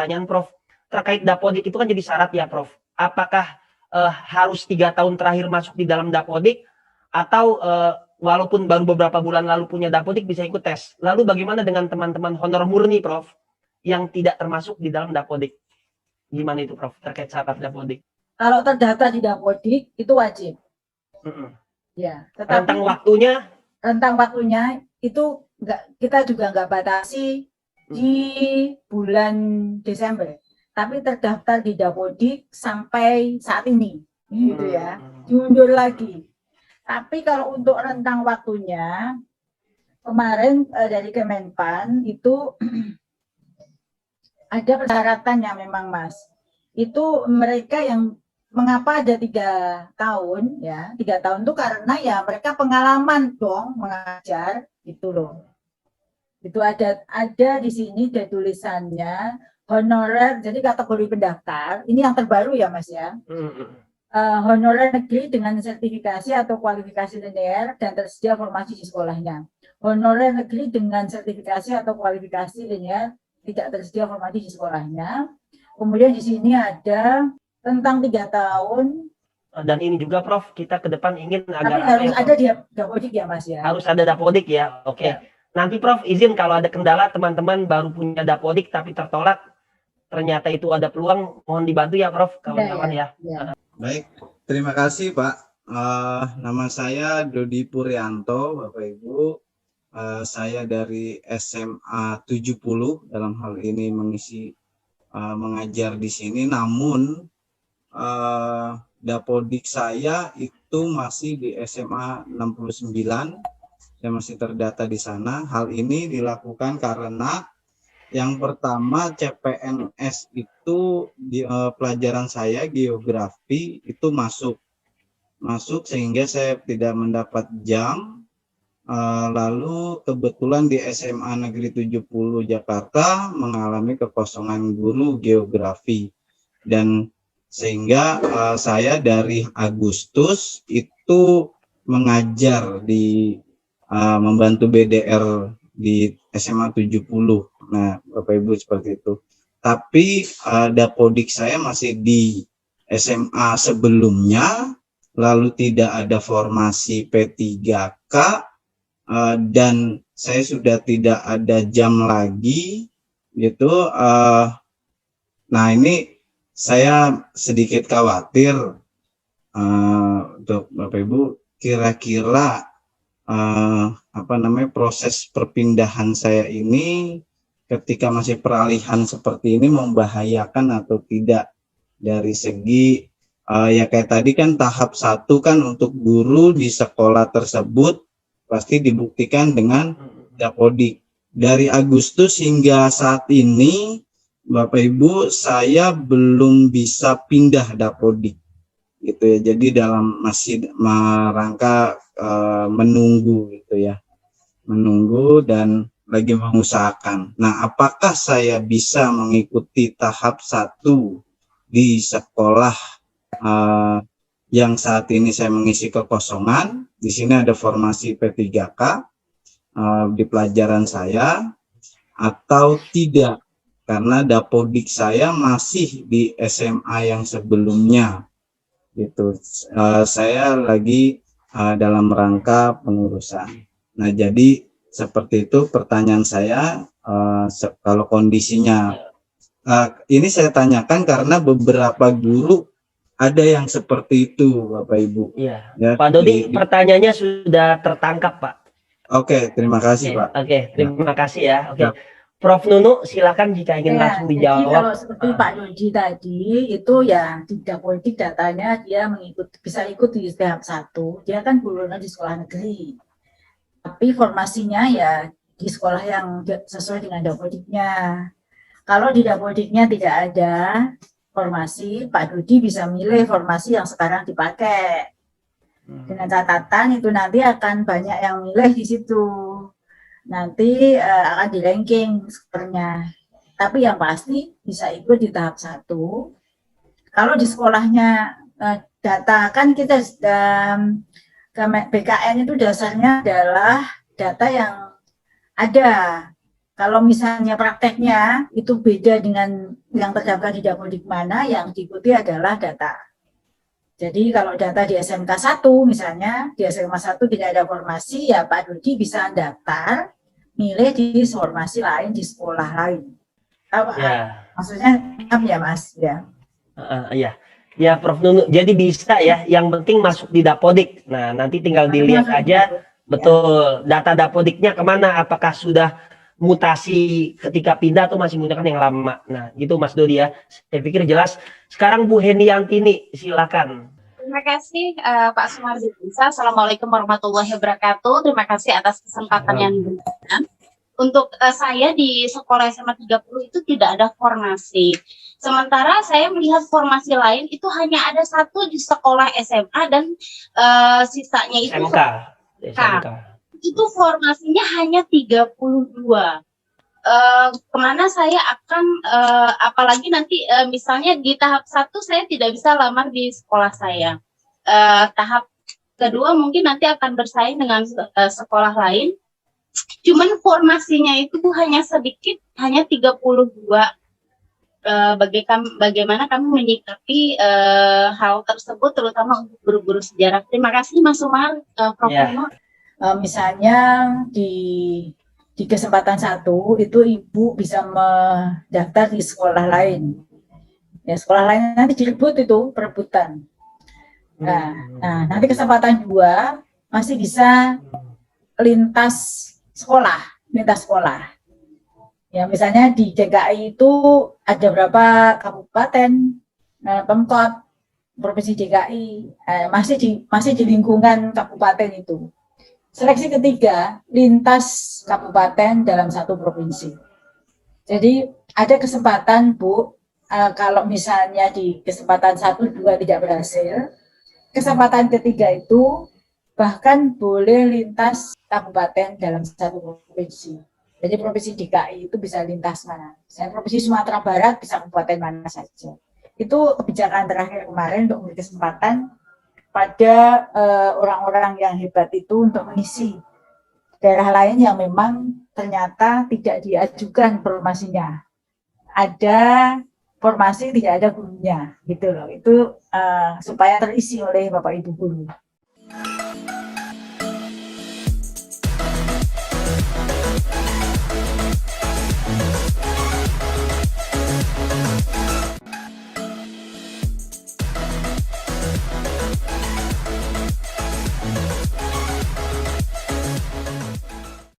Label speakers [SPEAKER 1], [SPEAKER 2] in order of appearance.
[SPEAKER 1] pertanyaan Prof. Terkait Dapodik itu kan jadi syarat ya Prof. Apakah harus 3 tahun terakhir masuk di dalam Dapodik atau walaupun baru beberapa bulan lalu punya Dapodik bisa ikut tes? Lalu bagaimana dengan teman-teman honor murni Prof yang tidak termasuk di dalam Dapodik? Gimana itu Prof terkait syarat Dapodik?
[SPEAKER 2] Kalau terdaftar di Dapodik itu wajib. Ya, tetapi rentang waktunya itu kita juga nggak batasi di bulan Desember, tapi terdaftar di Dapodik sampai saat ini, gitu ya, diundur lagi. Tapi kalau untuk rentang waktunya, kemarin dari Kemenpan itu ada persyaratannya memang Mas. Itu mereka yang mengapa ada 3 tahun ya, 3 tahun itu karena ya mereka pengalaman dong mengajar gitu loh. Itu ada di sini ada tulisannya honorer, jadi kategori pendaftar ini yang terbaru ya Mas ya. Honorer negeri dengan sertifikasi atau kualifikasi linear dan tersedia formasi di sekolahnya. Honorer negeri dengan sertifikasi atau kualifikasi linear tidak tersedia formasi di sekolahnya. Kemudian di sini ada tentang 3 tahun.
[SPEAKER 1] Dan ini juga Prof, kita ke depan ingin
[SPEAKER 2] agar harus ada di Dapodik ya Mas ya.
[SPEAKER 1] Harus ada Dapodik ya. Oke. Ya. Nanti Prof izin kalau ada kendala teman-teman baru punya Dapodik tapi tertolak, ternyata itu ada peluang, mohon dibantu ya Prof, kawan-kawan ya.
[SPEAKER 3] Baik, terima kasih Pak. Nama saya Dodi Puryanto, Bapak Ibu. Saya dari SMA 70 dalam hal ini mengajar di sini, namun Dapodik saya itu masih di SMA 69, saya masih terdata di sana. Hal ini dilakukan karena yang pertama CPNS itu di pelajaran saya geografi itu masuk sehingga saya tidak mendapat jam. Lalu kebetulan di SMA Negeri 70 Jakarta mengalami kekosongan guru geografi, dan sehingga saya dari Agustus itu mengajar di membantu BDR di SMA 70. Nah, Bapak Ibu seperti itu. Tapi Dapodik saya masih di SMA sebelumnya, lalu tidak ada formasi P3K, dan saya sudah tidak ada jam lagi gitu. Nah, ini saya sedikit khawatir untuk Bapak Ibu, kira-kira proses perpindahan saya ini ketika masih peralihan seperti ini membahayakan atau tidak dari segi ya kayak tadi kan tahap 1 kan untuk guru di sekolah tersebut pasti dibuktikan dengan Dapodik. Dari Agustus hingga saat ini Bapak Ibu saya belum bisa pindah Dapodik gitu ya, jadi masih merangka menunggu gitu ya, menunggu dan lagi mengusahakan. Nah, apakah saya bisa mengikuti tahap 1 di sekolah yang saat ini saya mengisi kekosongan? Di sini ada formasi P3K di pelajaran saya, atau tidak, karena Dapodik saya masih di SMA yang sebelumnya gitu. Saya lagi dalam rangka pengurusan. Nah, jadi seperti itu pertanyaan saya. Kalau kondisinya ini saya tanyakan karena beberapa guru ada yang seperti itu, Bapak Ibu.
[SPEAKER 1] Iya. Ya, Pak Dodi, pertanyaannya sudah tertangkap, Pak.
[SPEAKER 3] Oke, terima kasih, Pak.
[SPEAKER 1] Oke, terima kasih ya. Oke. Prof Nunu, silakan jika ingin langsung dijawab.
[SPEAKER 2] Jadi kalau seperti Pak Dodi tadi, itu ya di Dapodik datanya dia bisa ikut di tahap 1. Dia kan gurunya di sekolah negeri. Tapi formasinya ya di sekolah yang sesuai dengan Dapodiknya. Kalau di Dapodiknya tidak ada formasi, Pak Dodi bisa milih formasi yang sekarang dipakai. Dengan catatan itu nanti akan banyak yang milih di situ. Nanti akan di ranking skornya. Tapi yang pasti bisa ikut di tahap 1. Kalau di sekolahnya data kan kita BKN itu dasarnya adalah data yang ada Kalau misalnya prakteknya itu beda dengan yang terdaftar di Dapodik mana, yang diikuti adalah data. Jadi kalau data di SMK 1 misalnya, di SMK 1 tidak ada formasi, ya Pak Dodi bisa daftar, milih di formasi lain, di sekolah lain.
[SPEAKER 1] Ya.
[SPEAKER 2] Maksudnya, ya Mas? Ya.
[SPEAKER 1] Iya. Ya, Prof. Nunu. Jadi bisa ya, yang penting masuk di Dapodik. Nah, nanti tinggal dilihat aja betul data Dapodiknya kemana, apakah sudah mutasi ketika pindah atau masih menggunakan yang lama. Nah, gitu Mas Dodi ya. Saya pikir jelas. Sekarang Bu Heniantini, silakan.
[SPEAKER 4] Terima kasih Pak Sumardi. Assalamualaikum warahmatullahi wabarakatuh. Terima kasih atas kesempatan yang diberikan. Untuk saya di sekolah SMA 30 itu tidak ada formasi. Sementara saya melihat formasi lain itu hanya ada satu di sekolah SMA dan sisanya itu
[SPEAKER 1] SMK.
[SPEAKER 4] Itu formasinya hanya 32. Kemana saya akan apalagi nanti misalnya di tahap 1 saya tidak bisa lamar di sekolah saya. Tahap kedua mungkin nanti akan bersaing dengan sekolah lain. Cuman formasinya itu hanya sedikit, hanya 32. Bagaimana kami menyikapi hal tersebut, terutama untuk guru-guru sejarah. Terima kasih Mas Umar, Prof. Nunu.
[SPEAKER 2] Misalnya di kesempatan 1 itu ibu bisa mendaftar di sekolah lain. Ya, sekolah lain nanti direbut itu perebutan. Nah, nanti kesempatan 2 masih bisa lintas sekolah. Ya, misalnya di DKI itu ada berapa kabupaten, Pemkot, Provinsi DKI, masih di lingkungan kabupaten itu. Seleksi ketiga, lintas kabupaten dalam satu provinsi. Jadi ada kesempatan Bu, kalau misalnya di kesempatan 1, 2 tidak berhasil, kesempatan ketiga itu bahkan boleh lintas kabupaten dalam satu provinsi. Jadi provinsi DKI itu bisa lintas mana? Misalnya provinsi Sumatera Barat bisa kabupaten mana saja. Itu kebijakan terakhir kemarin untuk memberi kesempatan pada orang-orang yang hebat itu untuk mengisi daerah lain yang memang ternyata tidak diajukan formasinya. Ada formasi tidak ada gurunya, gitu loh. Itu supaya terisi oleh Bapak Ibu guru.